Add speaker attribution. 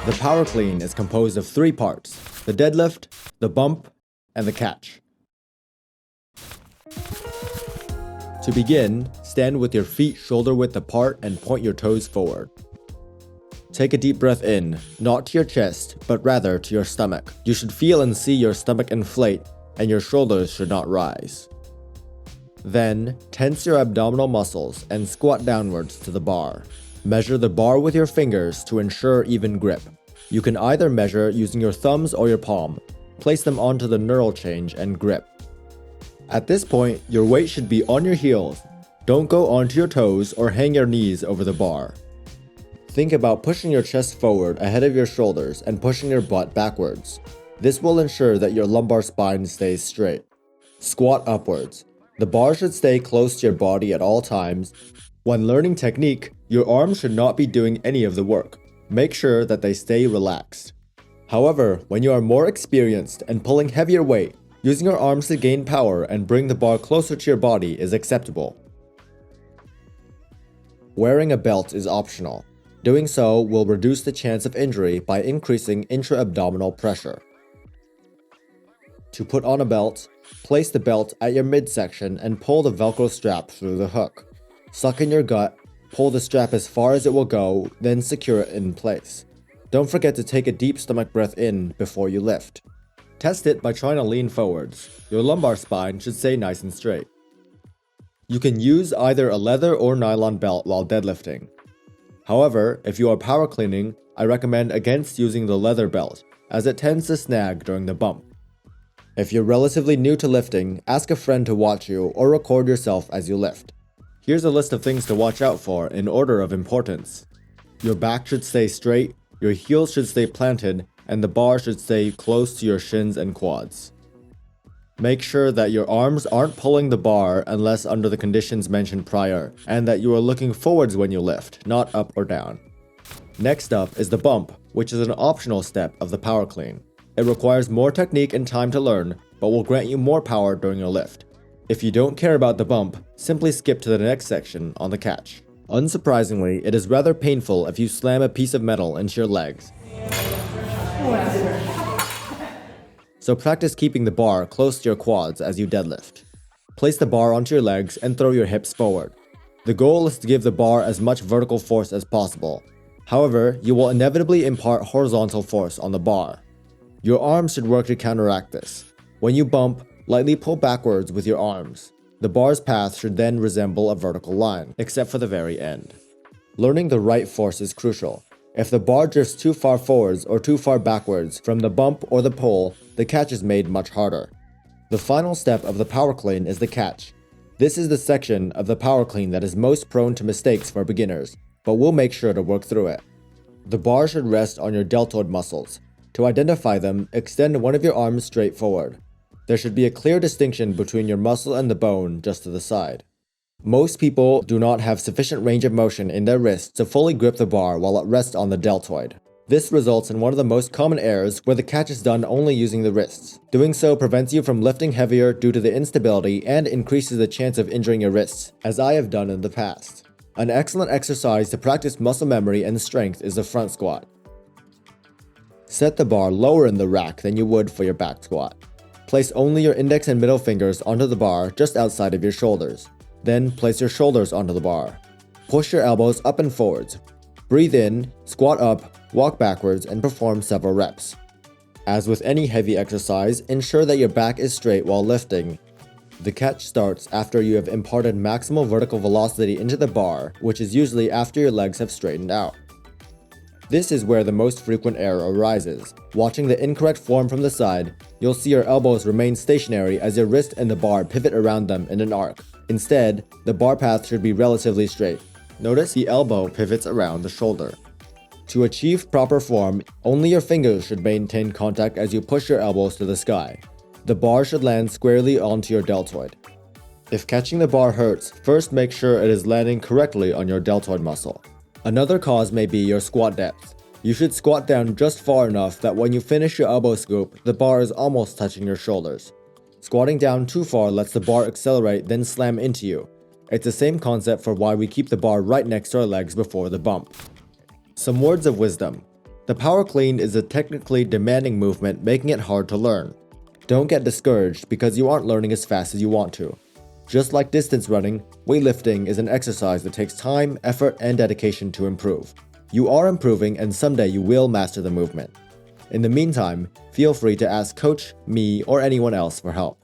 Speaker 1: The power clean is composed of 3 parts: the deadlift, the bump, and the catch. To begin, stand with your feet shoulder width apart and point your toes forward. Take a deep breath in, not to your chest, but rather to your stomach. You should feel and see your stomach inflate, and your shoulders should not rise. Then, tense your abdominal muscles and squat downwards to the bar. Measure the bar with your fingers to ensure even grip. You can either measure using your thumbs or your palm. Place them onto the knurl change and grip. At this point, your weight should be on your heels. Don't go onto your toes or hang your knees over the bar. Think about pushing your chest forward ahead of your shoulders and pushing your butt backwards. This will ensure that your lumbar spine stays straight. Squat upwards. The bar should stay close to your body at all times. When learning technique, your arms should not be doing any of the work. Make sure that they stay relaxed. However, when you are more experienced and pulling heavier weight, using your arms to gain power and bring the bar closer to your body is acceptable. Wearing a belt is optional. Doing so will reduce the chance of injury by increasing intra-abdominal pressure. To put on a belt, place the belt at your midsection and pull the Velcro strap through the hook. Suck in your gut, pull the strap as far as it will go, then secure it in place. Don't forget to take a deep stomach breath in before you lift. Test it by trying to lean forwards. Your lumbar spine should stay nice and straight. You can use either a leather or nylon belt while deadlifting. However, if you are power cleaning, I recommend against using the leather belt, as it tends to snag during the bump. If you're relatively new to lifting, ask a friend to watch you or record yourself as you lift. Here's a list of things to watch out for in order of importance. Your back should stay straight, your heels should stay planted, and the bar should stay close to your shins and quads. Make sure that your arms aren't pulling the bar unless under the conditions mentioned prior, and that you are looking forwards when you lift, not up or down. Next up is the bump, which is an optional step of the power clean. It requires more technique and time to learn, but will grant you more power during your lift. If you don't care about the bump, simply skip to the next section on the catch. Unsurprisingly, it is rather painful if you slam a piece of metal into your legs. So practice keeping the bar close to your quads as you deadlift. Place the bar onto your legs and throw your hips forward. The goal is to give the bar as much vertical force as possible. However, you will inevitably impart horizontal force on the bar. Your arms should work to counteract this. When you bump, lightly pull backwards with your arms. The bar's path should then resemble a vertical line, except for the very end. Learning the right force is crucial. If the bar drifts too far forwards or too far backwards from the bump or the pull, the catch is made much harder. The final step of the power clean is the catch. This is the section of the power clean that is most prone to mistakes for beginners, but we'll make sure to work through it. The bar should rest on your deltoid muscles. To identify them, extend one of your arms straight forward. There should be a clear distinction between your muscle and the bone just to the side. Most people do not have sufficient range of motion in their wrists to fully grip the bar while it rests on the deltoid. This results in one of the most common errors where the catch is done only using the wrists. Doing so prevents you from lifting heavier due to the instability and increases the chance of injuring your wrists, as I have done in the past. An excellent exercise to practice muscle memory and strength is the front squat. Set the bar lower in the rack than you would for your back squat. Place only your index and middle fingers onto the bar just outside of your shoulders. Then place your shoulders onto the bar. Push your elbows up and forwards. Breathe in, squat up, walk backwards, and perform several reps. As with any heavy exercise, ensure that your back is straight while lifting. The catch starts after you have imparted maximal vertical velocity into the bar, which is usually after your legs have straightened out. This is where the most frequent error arises. Watching the incorrect form from the side, you'll see your elbows remain stationary as your wrist and the bar pivot around them in an arc. Instead, the bar path should be relatively straight. Notice the elbow pivots around the shoulder. To achieve proper form, only your fingers should maintain contact as you push your elbows to the sky. The bar should land squarely onto your deltoid. If catching the bar hurts, first make sure it is landing correctly on your deltoid muscle. Another cause may be your squat depth. You should squat down just far enough that when you finish your elbow scoop, the bar is almost touching your shoulders. Squatting down too far lets the bar accelerate then slam into you. It's the same concept for why we keep the bar right next to our legs before the bump. Some words of wisdom. The power clean is a technically demanding movement, making it hard to learn. Don't get discouraged because you aren't learning as fast as you want to. Just like distance running, weightlifting is an exercise that takes time, effort, and dedication to improve. You are improving, and someday you will master the movement. In the meantime, feel free to ask Coach, me, or anyone else for help.